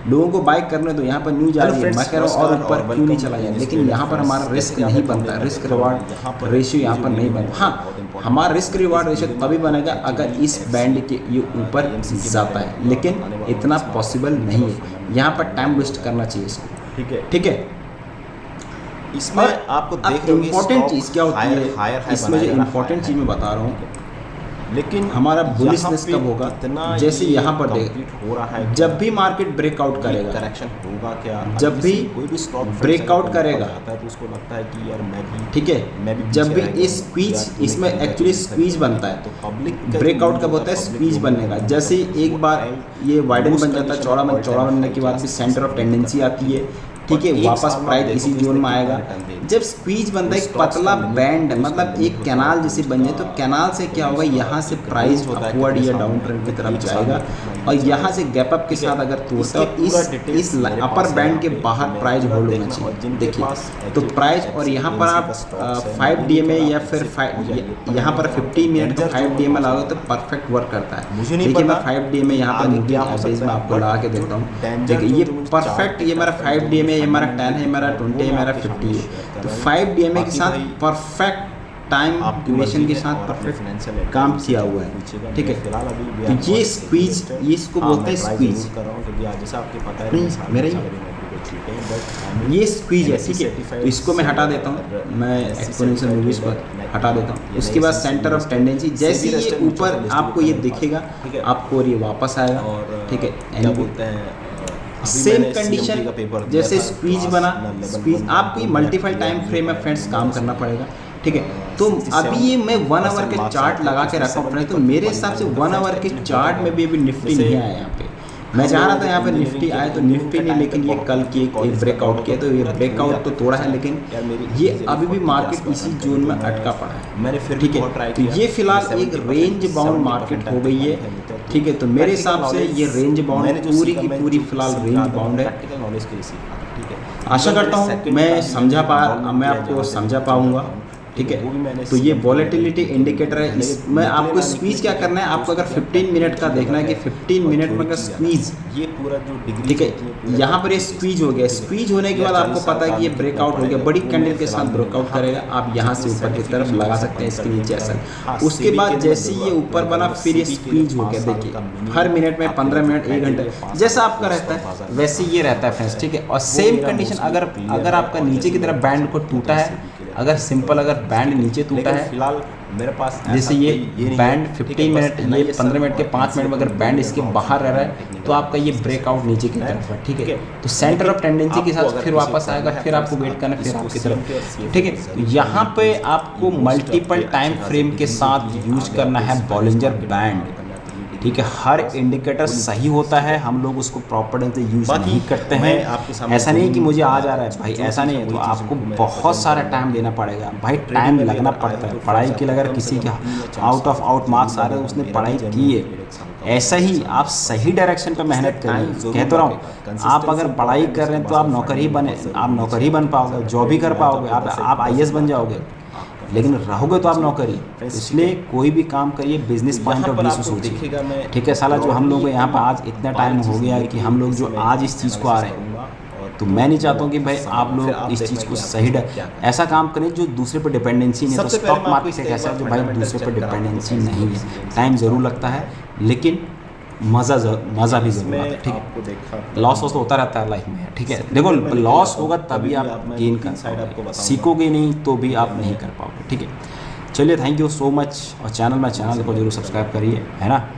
लोगों को बाय करने दो, यहाँ पर न्यूज आ रही है, मैं कह रहा हूँ और ऊपर क्यों नहीं चला जाए, लेकिन यहाँ पर हमारा रिस्क नहीं बनता, रिस्क रिवार्ड रेशियो यहाँ पर नहीं बनता। हाँ, हमारा रिस्क रिवार्ड रेशियो तभी बनेगा अगर इस बैंड के ये ऊपर जाता है, लेकिन इतना पॉसिबल नहीं है, यहाँ पर टाइम वेस्ट करना चाहिए इसको। ठीक है, इसमें आपको देख रहे हो इम्पोर्टेंट चीज़ क्या होती है इसमें, जो इम्पोर्टेंट चीज़ मैं बता रहा हूँ, लेकिन हमारा बुलिशनेस कब होगा, जैसे यहाँ पर देख हो रहा है, जब भी मार्केट ब्रेकआउट करेगा, करेक्शन होगा क्या, जब भी कोई भी स्टॉक ब्रेकआउट करेगा तो उसको लगता है कि यार मैं भी, ठीक है, जब भी ये स्क्वीज, इसमें एक्चुअली स्क्वीज बनता है, तो पब्लिक ब्रेकआउट कब होता है, स्क्वीज बनने का। जैसे एक बार ये वाइडन बन जाता है, चौड़ा बनने के बाद भी सेंटर ऑफ टेंडेंसी आती है, ठीक है, वापस प्राइस इसी जोन में आएगा। जब स्क्वीज बनता है, एक पतला बैंड, मतलब एक कैनाल जैसे बन जाए, तो कैनाल से क्या होगा, यहाँ से प्राइस अपवर्ड या डाउन ट्रेंड की तरफ जाएगा, और यहाँ से गैप अप के साथ अगर तोड़ता है, इस अपर बैंड के बाहर प्राइस होल्ड होना चाहिए। देखिए, तो प्राइस, और यहाँ पर आप 5 DMA या फिर यहाँ पर 15 मिनट का 5 DMA लगाओ तो परफेक्ट वर्क करता है। देखिए, मैं 5 DMA यहाँ पर मूविंग एवरेज में आपको लगा के देखता हूँ। देखिए, ये परफेक्ट, ये मेरा 5 DMA, ये मेरा 10 है, मेरा 20 है, मेरा 50 है। तो 5 DMA के साथ परफेक्ट टाइम ड्यूरेशन के साथ परफेक्ट काम किया हुआ है। ठीक है, तो ये स्क्वीज, ये इसको बोलते हैं स्क्वीज, मेरा ये स्क्वीज है। ठीक है, तो इसको मैं हटा देता हूँ, मैं एक्सपोनेंशियल मूवीज को हटा देता हूँ। उसके बाद सेंटर ऑफ टेंडेंसी, जैसे ये ऊपर आपको ये दिखेगा, आपको और ये वापस आएगा। ठीक है, बोलते हैं सेम कंडीशन जैसे स्क्वीज बना, स्क्वीज आपको ये मल्टीपल टाइम फ्रेम में फ्रेंड्स काम करना पड़ेगा। ठीक है, तो अभी ये मैं 1 आवर के चार्ट लगा के रखा हूँ फ्रेंड्स, तो मेरे हिसाब से 1 आवर के चार्ट में भी अभी निफ्टी नहीं आया यहाँ पे। मैं चाह रहा था यहाँ पे निफ्टी आए, तो निफ्टी नहीं, लेकिन ये कल की एक ब्रेकआउट किया, तो ये ब्रेकआउट तो तोड़ा है, लेकिन ये अभी भी मार्केट इसी जोन में अटका पड़ा है। मैंने फिर ठीक है, तो ये फिलहाल एक रेंज बाउंड मार्केट हो गई है। ठीक है, तो मेरे हिसाब से ये रेंज बाउंड पूरी की पूरी फिलहाल रेंज बाउंड है। आशा करता हूँ मैं आपको समझा पाऊंगा। ठीक है, तो ये वॉलेटिलिटी इंडिकेटर है। इसमें आपको स्क्वीज क्या करना है, आपको अगर 15 मिनट का देखना है कि 15 मिनट में अगर स्क्वीज, ये पूरा जो डिग्री, ठीक है, यहाँ पर ये स्क्वीज हो गया। स्क्वीज होने के बाद आपको पता है कि ये ब्रेकआउट हो गया, बड़ी कैंडल के साथ ब्रेकआउट करेगा, आप यहाँ से ऊपर की तरफ लगा सकते हैं, इसके नीचे ऐसा। उसके बाद जैसे ये ऊपर बना, फिर ये स्क्वीज हो गया। देखिए, हर मिनट में 15 मिनट, 1 घंटा, जैसा आपका रहता है वैसे ये रहता है फ्रेंड्स। ठीक है, और सेम कंडीशन अगर आपका नीचे की तरफ बैंड को टूटा है, अगर सिंपल अगर बैंड नीचे टूटा है, फिलहाल मेरे पास जैसे ये बैंड 15 मिनट, ये 15 मिनट के 5 मिनट में अगर बैंड इसके बाहर रह रहा है, तो आपका ये ब्रेकआउट नीचे की तरफ है। ठीक है, तो सेंटर ऑफ टेंडेंसी के साथ फिर वापस आएगा, फिर आपको वेट करना, फिर आपकी तरफ। ठीक है, तो यहाँ पे आपको मल्टीपल टाइम फ्रेम के साथ यूज करना है बॉलिंजर बैंड। ठीक है, हर इंडिकेटर सही होता है, हम लोग उसको प्रॉपर ढंग से यूज नहीं करते हैं। ऐसा नहीं कि मुझे आ जा रहा है भाई, ऐसा नहीं है, तो आपको बहुत सारा टाइम देना पड़ेगा भाई, टाइम लगना पड़ता है। पढ़ाई के लिए अगर किसी के आउट ऑफ आउट मार्क्स आ रहे हैं, उसने पढ़ाई की है, ऐसा ही आप सही डायरेक्शन पे मेहनत करें। कह तो रहा हूँ, आप अगर पढ़ाई कर रहे हैं तो आप नौकर ही बन पाओगे, जॉब ही कर पाओगे, आप IAS बन जाओगे, लेकिन रहोगे तो आप नौकरी। इसलिए कोई भी काम करिए बिजनेस पॉइंट ऑफ व्यू से सोचिए। ठीक है, साला जो हम लोग यहाँ पर आज इतना टाइम हो गया है कि हम लोग जो आज इस चीज़ को आ रहे हैं, तो मैं नहीं चाहता हूँ कि भाई आप लोग इस चीज़ को सही ऐसा काम करें जो दूसरे पर डिपेंडेंसी नहीं। तो स्टॉक मार्केट एक ऐसा है जो भाई दूसरे पर डिपेंडेंसी नहीं है। टाइम ज़रूर लगता है, लेकिन मज़ा भी ज़रूर आता है। ठीक है, लॉस तो होता रहता है लाइफ में। ठीक है, देखो, लॉस होगा तभी आप गेन कर पाओगे, सीखोगे नहीं तो भी आप नहीं कर पाओगे। ठीक है, चलिए, थैंक यू सो मच, और चैनल को जरूर सब्सक्राइब करिए, है ना।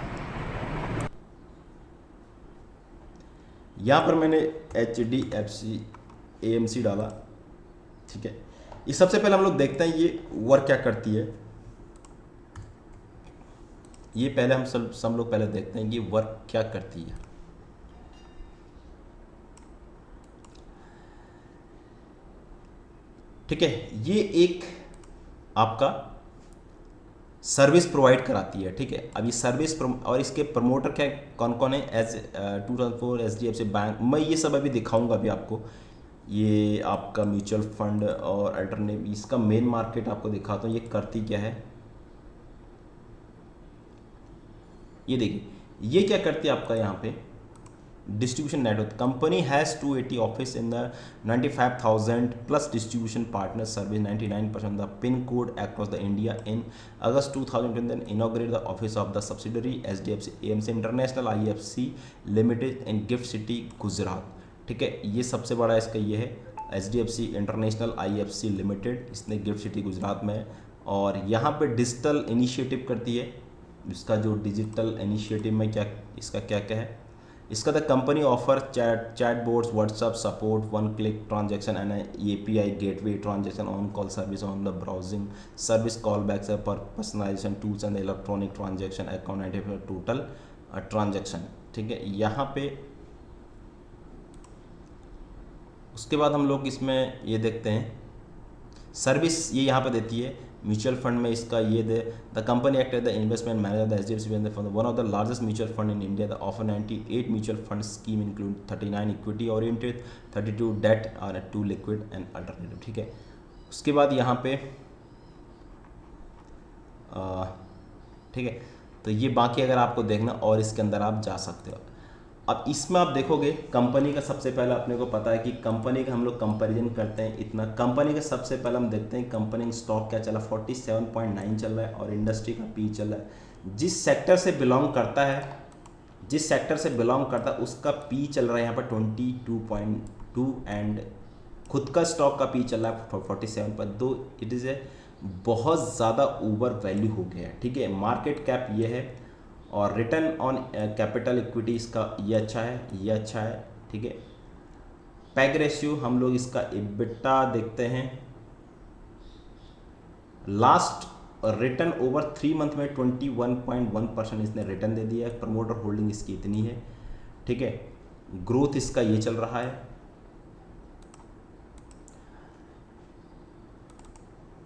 यहाँ पर मैंने HDFC AMC डाला। ठीक है, ये सबसे पहले हम लोग देखते हैं ये वर्क क्या करती है। ये पहले हम सब लोग पहले देखते हैं कि वर्क क्या करती है। ठीक है, ये एक आपका सर्विस प्रोवाइड कराती है। ठीक है, अब ये सर्विस और इसके प्रमोटर क्या कौन कौन है, 2004 HDFC बैंक, मैं ये सब अभी दिखाऊंगा अभी आपको। ये आपका म्यूचुअल फंड और अल्टरनेटिव, इसका मेन मार्केट आपको दिखाता हूँ, ये करती क्या है। ये देखिए, ये क्या करती है आपका, यहाँ पे distribution network. Company has 280 office in the 95,000 plus distribution partners service 99% of the pin code across the India. In August 2010 then inaugurated the office of the subsidiary SDFC AMC International IFC Limited in Gift City Gujarat. ठीक है, ये सबसे बड़ा इसका ये है SDFC international IFC limited, इसने gift city Gujarat में है। और यहाँ पे डिजिटल इनिशिएटिव करती है। इसका जो डिजिटल इनिशिएटिव में क्या इसका क्या क्या है, इसका the company offer chatbots, WhatsApp support, one click transaction and API gateway transaction, on call service on the browsing service, call backs पर personalisation tools and electronic transaction account total transaction. ठीक है, यहाँ पे उसके बाद हम लोग इसमें ये देखते हैं सर्विस ये यहाँ पे देती है। म्यूचुअल फंड में इसका ये दे the company act as the investment manager the SDFC fund one of the largest mutual fund in India the offer 98 mutual fund scheme include 39 equity oriented, 32 debt और 2 लिक्विड एंड अल्टरनेटिव। ठीक है, उसके बाद यहाँ पे ठीक है, तो ये बाकी अगर आपको देखना और इसके अंदर आप जा सकते हो। अब इसमें आप देखोगे कंपनी का सबसे पहले अपने को पता है कि कंपनी का हम लोग कंपैरिजन करते हैं इतना। कंपनी का सबसे पहले हम देखते हैं कंपनी का स्टॉक क्या चला, 47.9 चल रहा है और इंडस्ट्री का पी चल रहा है। जिस सेक्टर से बिलोंग करता है उसका पी चल रहा है यहाँ पर 22.2 एंड खुद का स्टॉक का पी चल रहा है 47 पर। दो इट इज़ ए बहुत ज़्यादा ओवर वैल्यू हो गया है। ठीक है, मार्केट कैप ये है और रिटर्न ऑन कैपिटल इक्विटी इसका ये अच्छा है, ठीक है। पैग रेशियो हम लोग इसका EBITDA देखते हैं, लास्ट रिटर्न ओवर 3 मंथ में 21.1% इसने रिटर्न दे दिया है। प्रमोटर होल्डिंग इसकी इतनी है, ठीक है। ग्रोथ इसका ये चल रहा है।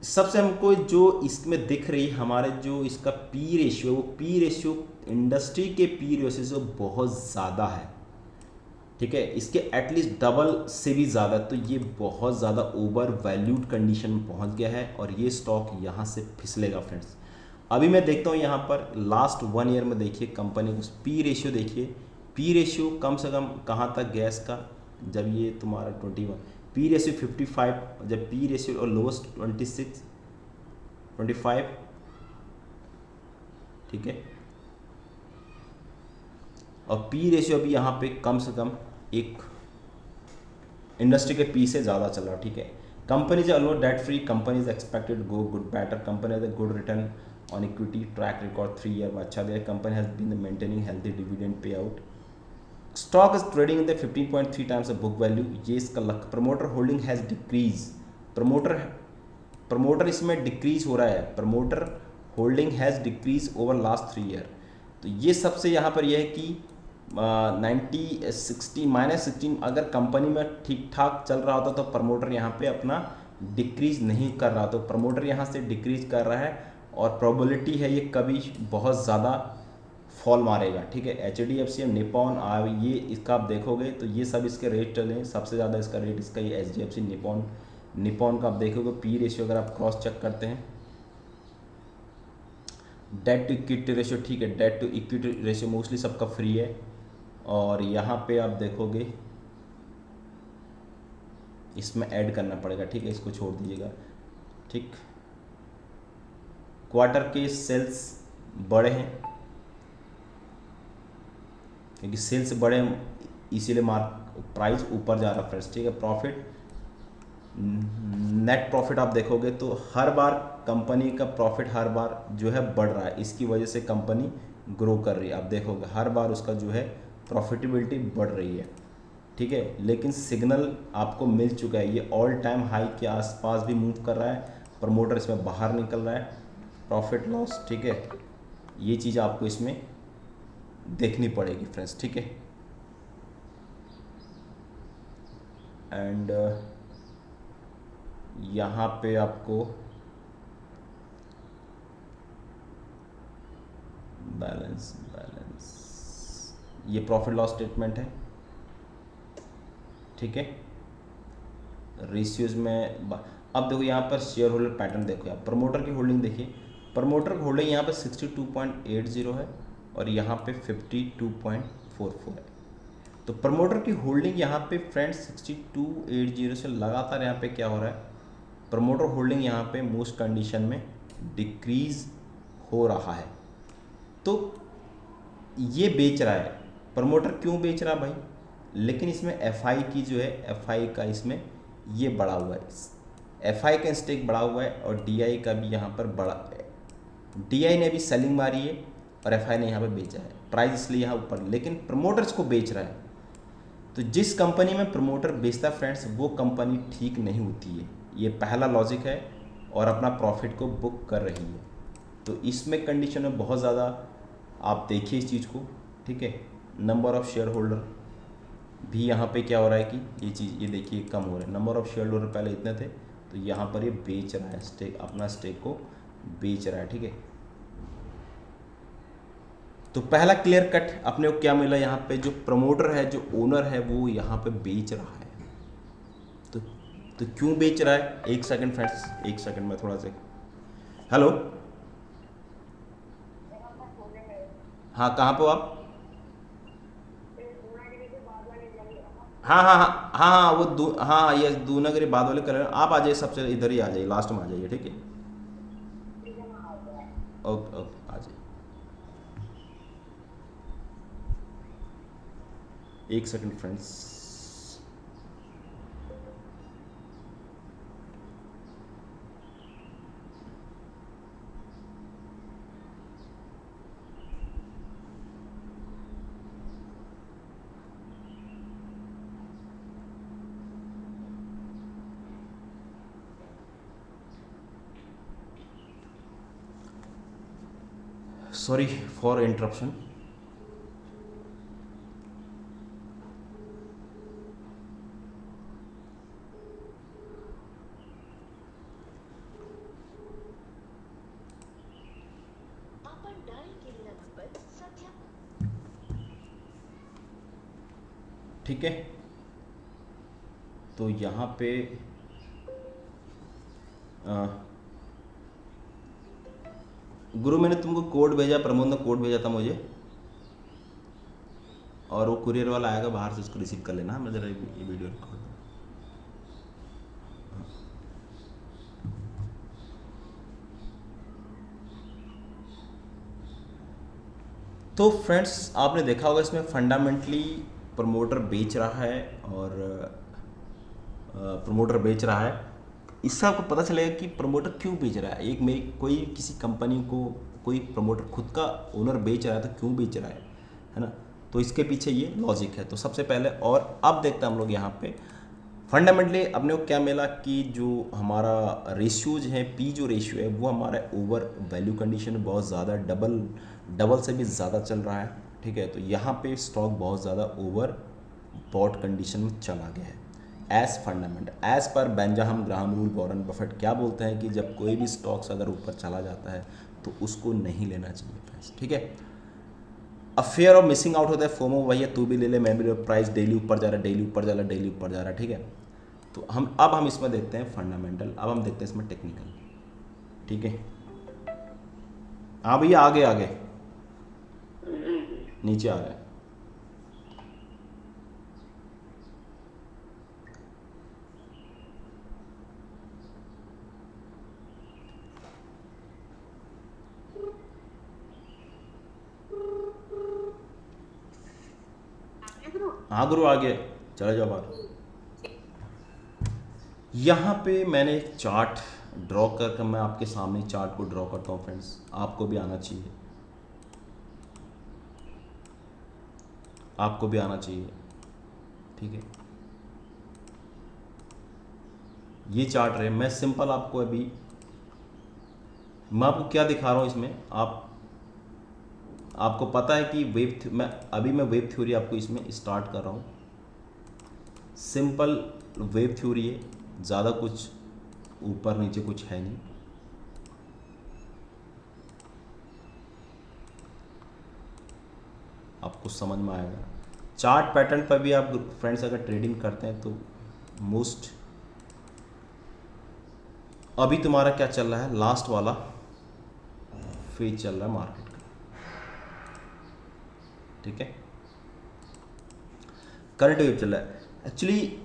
सबसे हमको जो इसमें दिख रही हमारे जो इसका पी रेशियो, वो पी रेशियो इंडस्ट्री के पी रेशियो से बहुत ज़्यादा है, ठीक है। इसके एटलीस्ट डबल से भी ज़्यादा, तो ये बहुत ज़्यादा ओवर वैल्यूड कंडीशन में पहुंच गया है और ये स्टॉक यहाँ से फिसलेगा फ्रेंड्स। अभी मैं देखता हूँ यहाँ पर लास्ट 1 ईयर में देखिए कंपनी को पी रेशियो देखिए, पी रेशियो कम से कम कहाँ तक गया इसका, जब ये तुम्हारा 21 पी रेशियो 55, जब पी रेशियो और लोएस्ट 25, ठीक है। और पी रेशियो अभी यहाँ पे कम से कम एक इंडस्ट्री के पी से ज़्यादा चल रहा है, ठीक है। Company is almost debt free, company is expected go good better, company has a good return on equity, track record 3 year में अच्छा दिया, company has been maintaining healthy dividend pay out, stock is trading in the 15.3 times the book value, ये इसका लक। Promoter holding has decrease, promoter इसमें decrease हो रहा है, promoter holding has decrease over last 3 year. तो ये सबसे यहाँ पर यह है कि -16 अगर कंपनी में ठीक ठाक चल रहा होता तो प्रमोटर यहाँ पे अपना डिक्रीज नहीं कर रहा, तो प्रमोटर यहाँ से डिक्रीज कर रहा है और प्रोबेबिलिटी है ये कभी बहुत ज़्यादा फॉल मारेगा, ठीक है। HDFC निपॉन ये इसका आप देखोगे तो ये सब इसके रेट चले, सबसे ज़्यादा इसका रेट इसका ये HDFC निपॉन का आप देखोगे पी रेशियो अगर आप क्रॉस चेक करते हैं, डेट टू इक्विटी रेशियो, ठीक है, debt to equity ratio mostly सबका फ्री है। और यहाँ पे आप देखोगे इसमें ऐड करना पड़ेगा, ठीक है, इसको छोड़ दीजिएगा, ठीक। क्वार्टर के सेल्स बड़े हैं क्योंकि सेल्स बड़े इसीलिए प्राइस ऊपर जा रहा है फ्रेंड्स, ठीक है। प्रॉफिट, नेट प्रॉफिट आप देखोगे तो हर बार कंपनी का प्रॉफिट हर बार जो है बढ़ रहा है, इसकी वजह से कंपनी ग्रो कर रही है। आप देखोगे हर बार उसका जो है प्रॉफिटेबिलिटी बढ़ रही है, ठीक है। लेकिन सिग्नल आपको मिल चुका है, ये ऑल टाइम हाई के आसपास भी मूव कर रहा है, प्रमोटर इसमें बाहर निकल रहा है, प्रॉफिट लॉस, ठीक है, ये चीज़ आपको इसमें देखनी पड़ेगी फ्रेंड्स, ठीक है। एंड यहाँ पे आपको बैलेंस ये प्रॉफिट लॉस स्टेटमेंट है, ठीक है। रेशियोज में अब देखो यहाँ पर शेयर होल्डर पैटर्न देखो, आप प्रमोटर की होल्डिंग देखिए, प्रमोटर की होल्डिंग यहाँ पे 62.80 है और यहाँ पे 52.44 है। तो प्रमोटर की होल्डिंग यहाँ पे फ्रेंड्स 6280 से लगातार यहाँ पे क्या हो रहा है, प्रमोटर होल्डिंग यहाँ पे मोस्ट कंडीशन में डिक्रीज हो रहा है। तो ये बेच रहा है प्रमोटर, क्यों बेच रहा है भाई, लेकिन इसमें एफआई की जो है, एफआई का इसमें ये बढ़ा हुआ है, एफआई का स्टेक बढ़ा हुआ है और डीआई का भी यहाँ पर बढ़ा, डीआई ने भी सेलिंग मारी है और एफआई ने यहाँ पर बेचा है, प्राइस इसलिए यहाँ ऊपर, लेकिन प्रमोटर्स को बेच रहा है। तो जिस कंपनी में प्रमोटर बेचता है फ्रेंड्स, वो कंपनी ठीक नहीं होती है, ये पहला लॉजिक है, और अपना प्रॉफिट को बुक कर रही है। तो इसमें कंडीशन में बहुत ज़्यादा आप देखिए इस चीज़ को, ठीक है। नंबर ऑफ़ शेयर होल्डर भी यहाँ पे क्या हो रहा है कि ये चीज़, ये देखिए कम हो रहा है, नंबर ऑफ़ शेयर होल्डर पहले इतने थे, तो यहाँ पर ये बेच रहा है स्टेक, अपना स्टेक को बेच रहा है, ठीक है। तो पहला क्लियर कट अपने को क्या मिला, यहाँ पे जो प्रमोटर है, जो ओनर है, वो यहाँ पे बेच रहा है। तो क्यों बेच रहा है, एक सेकंड फ्रेंड्स, एक सेकंड में थोड़ा सा, हेलो, हाँ कहाँ पे हो आप, हाँ हाँ हाँ हाँ हाँ वो हाँ ये दूनागिरी बाद वाले कलर, आप आ जाइए, सबसे इधर ही आ जाइए, लास्ट में आ जाइए, ठीक है। ओके ओके आ जाइए, एक second friends. Sorry for interruption. ठीक है, तो यहाँ पे गुरु मैंने तुमको कोड भेजा, प्रमोद ने कोड भेजा था मुझे, और वो कुरियर वाला आएगा बाहर से, उसको रिसीव कर लेना। मैं जरा ये वीडियो रिकॉर्ड, तो फ्रेंड्स आपने देखा होगा इसमें फंडामेंटली प्रमोटर बेच रहा है, और प्रमोटर बेच रहा है। इससे आपको पता चलेगा कि प्रमोटर क्यों बेच रहा है। एक मेरी कोई किसी कंपनी को कोई प्रमोटर खुद का ओनर बेच रहा है, तो क्यों बेच रहा है ना। तो इसके पीछे ये लॉजिक है। तो सबसे पहले, और अब देखते हैं हम लोग यहाँ पे फंडामेंटली अपने को क्या मिला कि जो हमारा रेशियोज है, पी जो रेशियो है वो हमारा ओवर वैल्यू कंडीशन में बहुत ज़्यादा, डबल से भी ज़्यादा चल रहा है, ठीक है। तो यहाँ पे स्टॉक बहुत ज़्यादा ओवर बॉट कंडीशन में चला गया है। As fundament, as per Benjamin Graham rule, Warren Buffett क्या बोलते हैं कि जब कोई भी स्टॉक्स अगर ऊपर चला जाता है तो उसको नहीं लेना चाहिए फ्रेंड्स, ठीक है। अफेयर ऑफ मिसिंग आउट होता है, फोमो वही है, तू भी ले ले मैं भी ले, प्राइस डेली ऊपर जा रहा है, डेली ऊपर जा रहा है, डेली ऊपर जा रहा है, ठीक है। तो अब हम इसमें देखते हैं फंडामेंटल, अब हम देखते हैं इसमें टेक्निकल, ठीक है। हाँ भैया आगे आगे नीचे आ रहा है। हाँ गुरु आ गया, चले जाओ बाहर। यहाँ पे मैंने एक चार्ट ड्रॉ कर मैं आपके सामने चार्ट को ड्रॉ करता हूँ फ्रेंड्स, आपको भी आना चाहिए, आपको भी आना चाहिए, ठीक है। ये चार्ट रहे, मैं सिंपल आपको अभी, मैं आपको क्या दिखा रहा हूँ इसमें, आपको पता है कि मैं वेब थ्योरी आपको इसमें स्टार्ट कर रहा हूँ। सिंपल वेब थ्योरी है, ज़्यादा कुछ ऊपर नीचे कुछ है नहीं। आपको समझ में आएगा। चार्ट पैटर्न पर भी आप फ्रेंड्स अगर ट्रेडिंग करते हैं तो मोस्ट, अभी तुम्हारा क्या चल रहा है, लास्ट वाला फेज चल रहा है मार्केट का, ठीक है। करंट वेव चल रहा है। एक्चुअली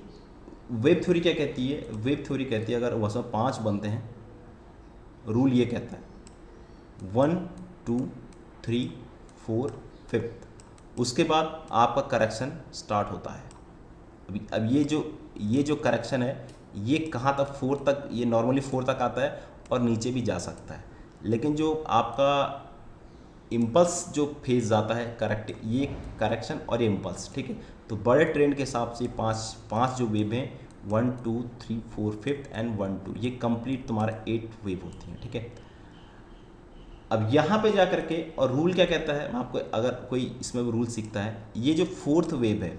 वेव थ्योरी क्या कहती है, वेव थ्योरी कहती है अगर उसमें 5 बनते हैं, रूल ये कहता है 1 2 3 4 5, उसके बाद आपका करेक्शन स्टार्ट होता है। अब ये जो करेक्शन है ये कहाँ तक, 4 तक, ये नॉर्मली 4 तक आता है और नीचे भी जा सकता है, लेकिन जो आपका इम्पल्स जो फेज जाता है करेक्ट, ये करेक्शन और ये इम्पल्स, ठीक है। तो बड़े ट्रेंड के हिसाब से पाँच जो वेव हैं 1 2 3 4 5 एंड 1 2, ये कंप्लीट तुम्हारा 8 वेव होती हैं, ठीक है। अब यहाँ पे जा करके और रूल क्या कहता है, मैं आपको अगर कोई इसमें रूल सीखता है, ये जो 4th वेव है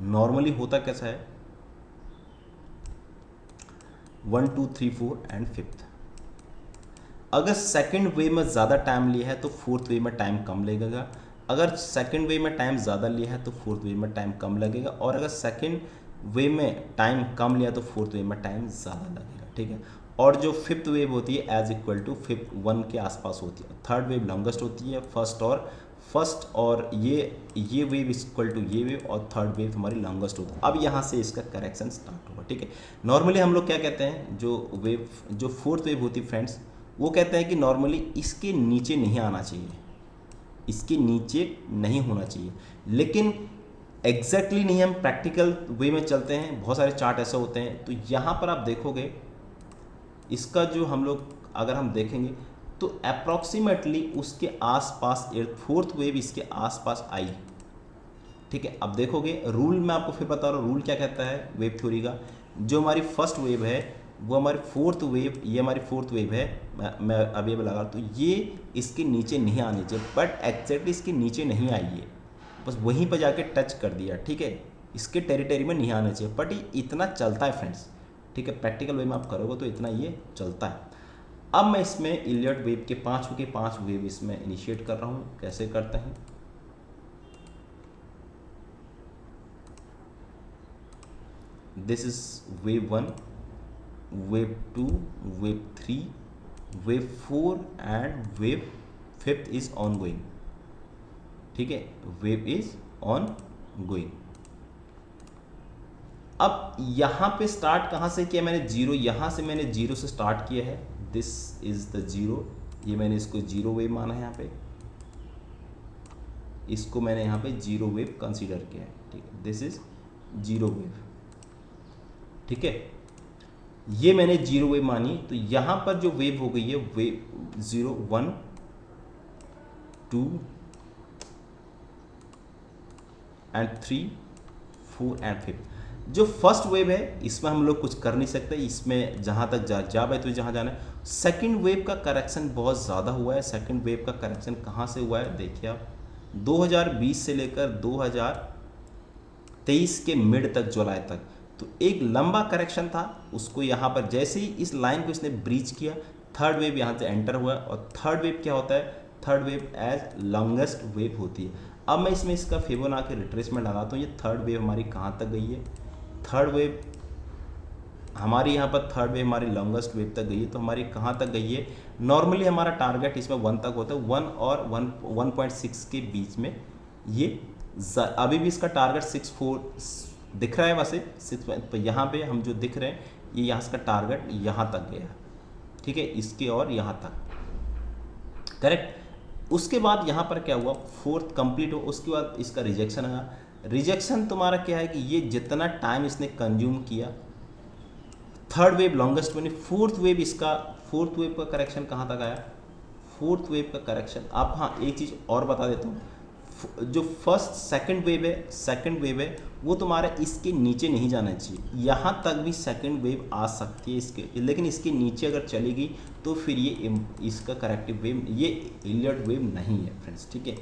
नॉर्मली होता कैसा है 1 2 3 4 एंड 5th। अगर सेकंड वेव में ज़्यादा टाइम लिया है तो 4th वेव में टाइम कम लगेगा, अगर सेकंड वेव में टाइम ज़्यादा लिया है तो 4th वेव में टाइम कम लगेगा, और अगर सेकंड वेव में टाइम कम लिया तो 4th वेव में टाइम ज़्यादा लगेगा, ठीक है। और जो 5th वेव होती है एज इक्वल टू 5th 1 के आसपास होती है। 3rd वेव लॉन्गेस्ट होती है, फर्स्ट और ये वेव इक्वल टू ये वेव, और 3rd वेव हमारी लॉन्गेस्ट होती है। अब यहाँ से इसका करेक्शन स्टार्ट होगा, ठीक है। नॉर्मली हम लोग क्या कहते हैं, जो 4th वेव होती है फ्रेंड्स, वो कहते हैं कि नॉर्मली इसके नीचे नहीं आना चाहिए, इसके नीचे नहीं होना चाहिए, लेकिन एग्जैक्टली नहीं, हम प्रैक्टिकल वे में चलते हैं, बहुत सारे चार्ट ऐसे होते हैं। तो यहाँ पर आप देखोगे इसका जो हम लोग अगर हम देखेंगे तो अप्रॉक्सीमेटली उसके आसपास 4th वेव इसके आसपास आई, ठीक है। अब देखोगे रूल मैं आपको फिर बता रहा हूँ, रूल क्या कहता है वेव थ्योरी का, जो हमारी फर्स्ट वेव है वो हमारी 4th वेव, ये हमारी 4th वेव है, मैं अभी लगा, तो ये इसके नीचे नहीं आनी चाहिए, बट एग्जैक्टली इसके नीचे नहीं आई है, बस वहीं पर जाके टच कर दिया, ठीक है। इसके टेरिटरी में नहीं आना चाहिए, बट ये इतना चलता है फ्रेंड्स, ठीक है। प्रैक्टिकल वे में आप करोगे तो इतना ये चलता है। अब मैं इसमें इलियट वेव के 5 वेव इसमें इनिशिएट कर रहा हूँ। कैसे करते हैं, this is wave 1, wave 2, wave 3, wave 4 and wave 5th is on going, ठीक है। Wave is on going. अब यहाँ पे स्टार्ट कहाँ से किया मैंने, जीरो, यहाँ से मैंने जीरो से स्टार्ट किया है, दिस इज द जीरो, ये मैंने इसको जीरो वेव माना है, यहाँ पे इसको मैंने यहाँ पे जीरो वेव कंसीडर किया है, ठीक है। दिस इज जीरो वेव, ठीक है, ये मैंने जीरो वेव मानी। तो यहाँ पर जो वेव हो गई है वेव 0 1 2 एंड 3 4 एंड 5। जो फर्स्ट वेव है इसमें हम लोग कुछ कर नहीं सकते, इसमें जहाँ तक जा पाए तो जहाँ जाना है। सेकंड वेव का करेक्शन बहुत ज़्यादा हुआ है। सेकंड वेव का करेक्शन कहाँ से हुआ है देखिए आप, 2020 से लेकर 2023 के मिड तक, जुलाई तक, तो एक लंबा करेक्शन था। उसको यहाँ पर जैसे ही इस लाइन को इसने ब्रीच किया, थर्ड वेव यहाँ से एंटर हुआ, और थर्ड वेव क्या होता है, third wave is longest wave होती है। अब मैं इसमें इसका फिबोनाची रिट्रेसमेंट लगाता हूँ। ये थर्ड वेव हमारी कहाँ तक गई है, थर्ड वेव हमारी यहाँ पर थर्ड वेव हमारी लॉन्गेस्ट वेव तक गई है। तो हमारी कहाँ तक गई है, नॉर्मली हमारा टारगेट इसमें 1 तक होता है, 1 और 1.6 के बीच में ये अभी भी इसका टारगेट 6.4 दिख रहा है वैसे 6, तो यहाँ पे हम जो दिख रहे हैं ये यहाँ इसका टारगेट यहाँ तक गया, ठीक है, इसके और यहाँ तक, करेक्ट। उसके बाद यहाँ पर क्या हुआ, फोर्थ कंप्लीट हो, उसके बाद इसका रिजेक्शन आया। रिजेक्शन तुम्हारा क्या है कि ये जितना टाइम इसने कंज्यूम किया, थर्ड वेव लॉन्गेस्ट बनी, फोर्थ वेव इसका, फोर्थ वेव का करेक्शन कहाँ तक आया, फोर्थ वेव का करेक्शन आप, हाँ एक चीज़ और बता देता हूँ, जो फर्स्ट सेकंड वेव है वो तुम्हारे इसके नीचे नहीं जाना चाहिए। यहाँ तक भी सेकंड वेव आ सकती है इसके, लेकिन इसके नीचे अगर चलेगी तो फिर ये इसका करेक्टिव वेव, ये इलियट वेव नहीं है फ्रेंड्स, ठीक है।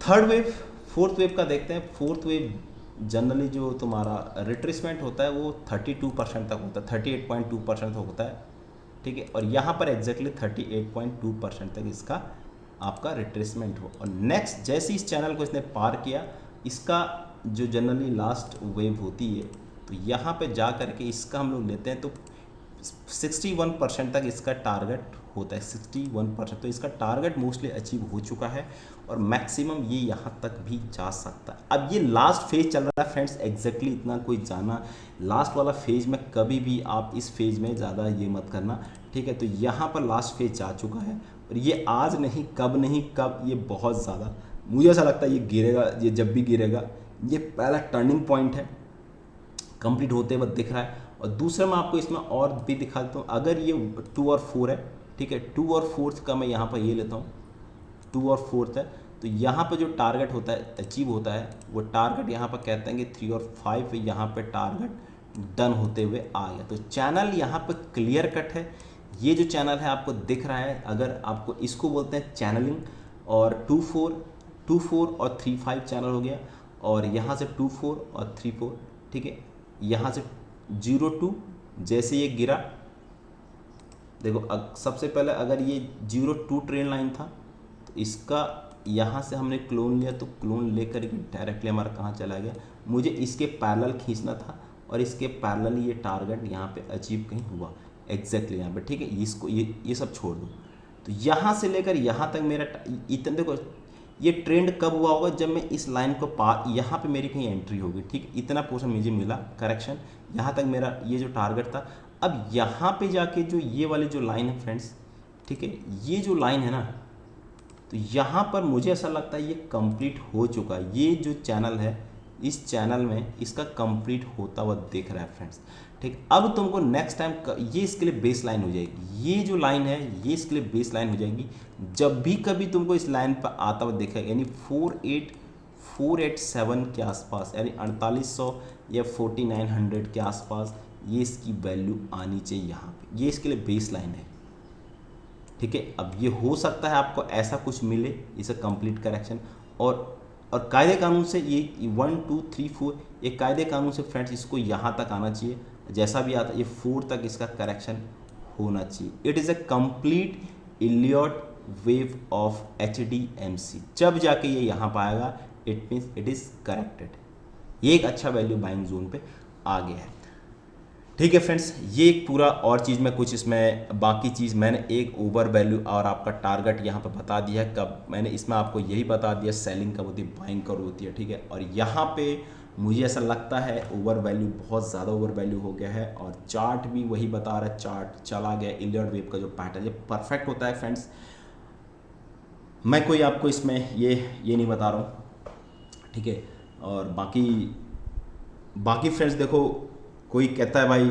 थर्ड वेव, फोर्थ वेव का देखते हैं। फोर्थ वेव जनरली जो तुम्हारा रिट्रेसमेंट होता है वो 32% तक होता है, 38.2% होता है, ठीक है। और यहाँ पर एग्जैक्टली 38.2% तक इसका आपका रिट्रेसमेंट हो। और नेक्स्ट जैसे इस चैनल को इसने पार किया, इसका जो जनरली लास्ट वेव होती है, तो यहाँ पे जा करके इसका हम लोग लेते हैं तो 61% तक इसका टारगेट होता है 61%। तो इसका टारगेट मोस्टली अचीव हो चुका है और मैक्सिमम ये यहाँ तक भी जा सकता है। अब ये लास्ट फेज चल रहा है फ्रेंड्स, एग्जैक्टली इतना कोई जाना लास्ट वाला फेज में कभी भी आप इस फेज में ज़्यादा ये मत करना, ठीक है। तो यहाँ पर लास्ट फेज जा चुका है और ये आज नहीं कब ये बहुत ज़्यादा, मुझे ऐसा लगता है ये गिरेगा। ये जब भी गिरेगा ये पहला टर्निंग पॉइंट है, कंप्लीट होते वक्त दिख रहा है। और दूसरा मैं आपको इसमें और भी दिखा देता हूँ, अगर ये 2 और 4 है, ठीक है, 2 और 4 का मैं यहाँ पर ये लेता हूँ, 2 और 4 है, तो यहाँ पर जो टारगेट होता है अचीव होता है वो टारगेट यहाँ पर कहते हैं कि 3 और 5 यहाँ पर टारगेट डन होते हुए आ गया। तो चैनल यहाँ पर क्लियर कट है। ये जो चैनल है आपको दिख रहा है, अगर आपको इसको बोलते हैं चैनलिंग, और 2 4 और 3 5 चैनल हो गया, और यहाँ से 2 4 और 3 4, ठीक है। यहाँ से 0 2 जैसे ये गिरा, देखो सबसे पहले अगर ये 0 2 ट्रेन लाइन था तो इसका यहाँ से हमने क्लोन लिया, तो क्लोन लेकर के डायरेक्टली हमारा कहाँ चला गया, मुझे इसके पैरेलल खींचना था और इसके पैरेलल ये टारगेट यहाँ पे अचीव कहीं हुआ एग्जैक्टली यहाँ पे, ठीक है। इसको ये सब छोड़ दो, तो यहाँ से लेकर यहाँ तक मेरा इतना, देखो ये ट्रेंड कब हुआ होगा, जब मैं इस लाइन को पार, यहाँ पे मेरी कहीं एंट्री होगी, ठीक, इतना पोर्शन मुझे मिला, करेक्शन, यहाँ तक मेरा ये जो टारगेट था। अब यहाँ पे जाके जो ये वाली जो लाइन है फ्रेंड्स, ठीक है, ये जो लाइन है ना, तो यहाँ पर मुझे ऐसा लगता है ये कंप्लीट हो चुका है। ये जो चैनल है, इस चैनल में इसका कंप्लीट होता हुआ दिख रहा है फ्रेंड्स, ठीक। अब तुमको नेक्स्ट टाइम ये इसके लिए बेस लाइन हो जाएगी, ये जो लाइन है ये इसके लिए बेस लाइन हो जाएगी। जब भी कभी तुमको इस लाइन पर आता हुआ दिखेगा, यानी 48487 के आसपास, यानी 4800 या 4900 के आसपास ये इसकी वैल्यू आनी चाहिए यहाँ पे, ये इसके लिए बेस लाइन है, ठीक है। अब ये हो सकता है आपको ऐसा कुछ मिले, इसे कंप्लीट करेक्शन, और कायदे कानून से ये 1 2 3 4 ये कायदे कानून से फ्रेंड्स इसको यहाँ तक आना चाहिए, जैसा भी आता ये 4 तक इसका करेक्शन होना चाहिए। It is a complete Elliot wave of HDMC। जब जाके ये यहाँ पाएगा it means it is corrected, ये एक अच्छा वैल्यू बाइंग जोन पे आ गया है, ठीक है फ्रेंड्स। ये एक पूरा और चीज़ में कुछ इसमें बाकी चीज़ मैंने एक ओवर वैल्यू और आपका टारगेट यहाँ पर बता दिया है कब, मैंने इसमें आपको यही बता दिया सेलिंग कब होती है, बाइंग कब होती है, ठीक है। और यहाँ पे मुझे ऐसा लगता है ओवर वैल्यू बहुत ज़्यादा ओवर वैल्यू हो गया है, और चार्ट भी वही बता रहा है, चार्ट चला गया, इलियट वेव का जो पैटर्न ये परफेक्ट होता है फ्रेंड्स। मैं कोई आपको इसमें ये नहीं बता रहा हूँ, ठीक है। और बाकी फ्रेंड्स देखो, कोई कहता है भाई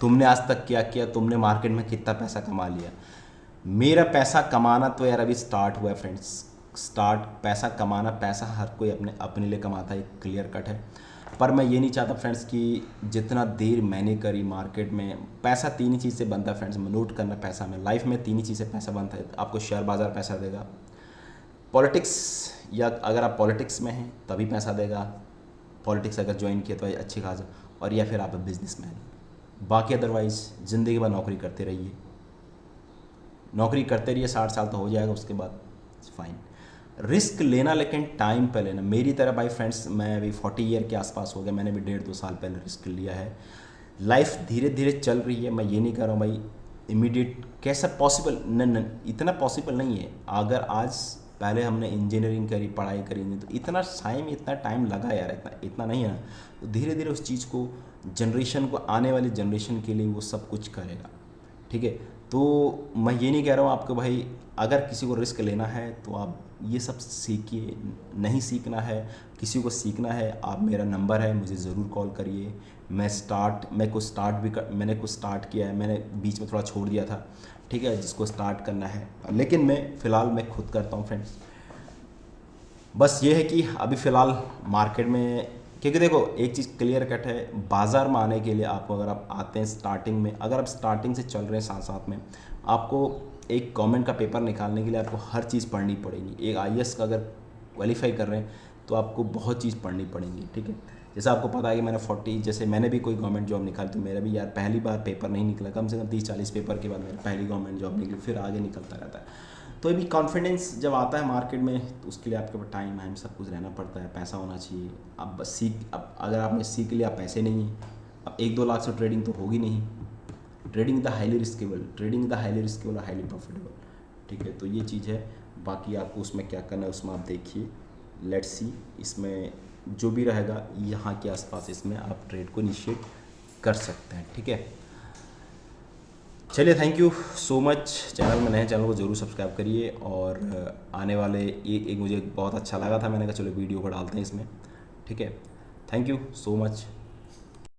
तुमने आज तक क्या किया, तुमने मार्केट में कितना पैसा कमा लिया। मेरा पैसा कमाना तो यार अभी स्टार्ट हुआ है फ्रेंड्स, स्टार्ट पैसा कमाना, पैसा हर कोई अपने लिए कमाता है, क्लियर कट है। पर मैं ये नहीं चाहता फ्रेंड्स कि जितना देर मैंने करी मार्केट में, पैसा 3 ही चीज़ से बनता है फ्रेंड्स, नोट करना पैसा में, लाइफ में 3 ही चीज़ से पैसा बनता है। आपको शेयर बाज़ार पैसा देगा, पॉलिटिक्स, या अगर आप पॉलिटिक्स में हैं तभी पैसा देगा, पॉलिटिक्स अगर ज्वाइन किया तो अच्छी खासा, और या फिर आप बिजनेसमैन। बाकी अदरवाइज़ ज़िंदगी भर नौकरी करते रहिए, नौकरी करते रहिए, 60 साल तो हो जाएगा, उसके बाद फाइन। रिस्क लेना लेकिन टाइम पे लेना। मेरी तरह भाई फ्रेंड्स, मैं अभी 40 ईयर के आसपास हो गया, मैंने भी 1.5-2 साल पहले रिस्क लिया है। लाइफ धीरे धीरे चल रही है, मैं ये नहीं कर रहा हूँ भाई इमीडिएट, कैसा पॉसिबल, न इतना पॉसिबल नहीं है। अगर आज पहले हमने इंजीनियरिंग करी, पढ़ाई करी नहीं, तो इतना टाइम लगा यार, इतना नहीं है ना। तो धीरे धीरे उस चीज़ को, जनरेशन को, आने वाली जनरेशन के लिए वो सब कुछ करेगा, ठीक है। तो मैं ये नहीं कह रहा हूँ आपको भाई अगर किसी को रिस्क लेना है तो आप ये सब सीखिए, नहीं सीखना है, किसी को सीखना है, आप, मेरा नंबर है, मुझे ज़रूर कॉल करिए। मैंने कुछ स्टार्ट किया है, मैंने बीच में थोड़ा छोड़ दिया था, ठीक है, जिसको स्टार्ट करना है, लेकिन मैं फ़िलहाल मैं खुद करता हूँ फ्रेंड्स। बस ये है कि अभी फ़िलहाल मार्केट में, क्योंकि देखो एक चीज़ क्लियर कट है, बाज़ार में आने के लिए आपको, अगर आप आते हैं स्टार्टिंग में, अगर आप स्टार्टिंग से चल रहे हैं साथ साथ में, आपको एक गवर्नमेंट का पेपर निकालने के लिए आपको हर चीज़ पढ़नी पड़ेगी। एक IAS का अगर क्वालिफाई कर रहे हैं तो आपको बहुत चीज़ पढ़नी पड़ेंगी, ठीक है। जैसे आपको पता है कि मैंने 40, जैसे मैंने भी कोई गवर्नमेंट जॉब निकाली, तो मेरा भी यार पहली बार पेपर नहीं निकला, कम से कम 30-40 पेपर के बाद मेरी पहली गवर्नमेंट जॉब निकली, फिर आगे निकलता रहता है। तो अभी कॉन्फिडेंस जब आता है मार्केट में, तो उसके लिए आपके पास टाइम सब कुछ रहना पड़ता है, पैसा होना चाहिए। अब बस अब अगर आपने सीख लिया, पैसे नहीं हैं, अब 1-2 लाख से ट्रेडिंग तो होगी नहीं, trading the highly riskable, trading the highly riskable और हाईली प्रॉफिटेबल, ठीक है। तो ये चीज़ है, बाकी आपको उसमें क्या करना है उसमें आप देखिए, लेट्स सी, इसमें जो भी रहेगा यहाँ के आसपास इसमें आप ट्रेड को इनिशिएट कर सकते हैं, ठीक है। चलिए, thank you so much. Channel में नए, चैनल को ज़रूर सब्सक्राइब करिए, और आने वाले एक मुझे बहुत अच्छा लगा था, मैंने कहा चलो वीडियो को डालते हैं इसमें, ठीक है। Thank you so much.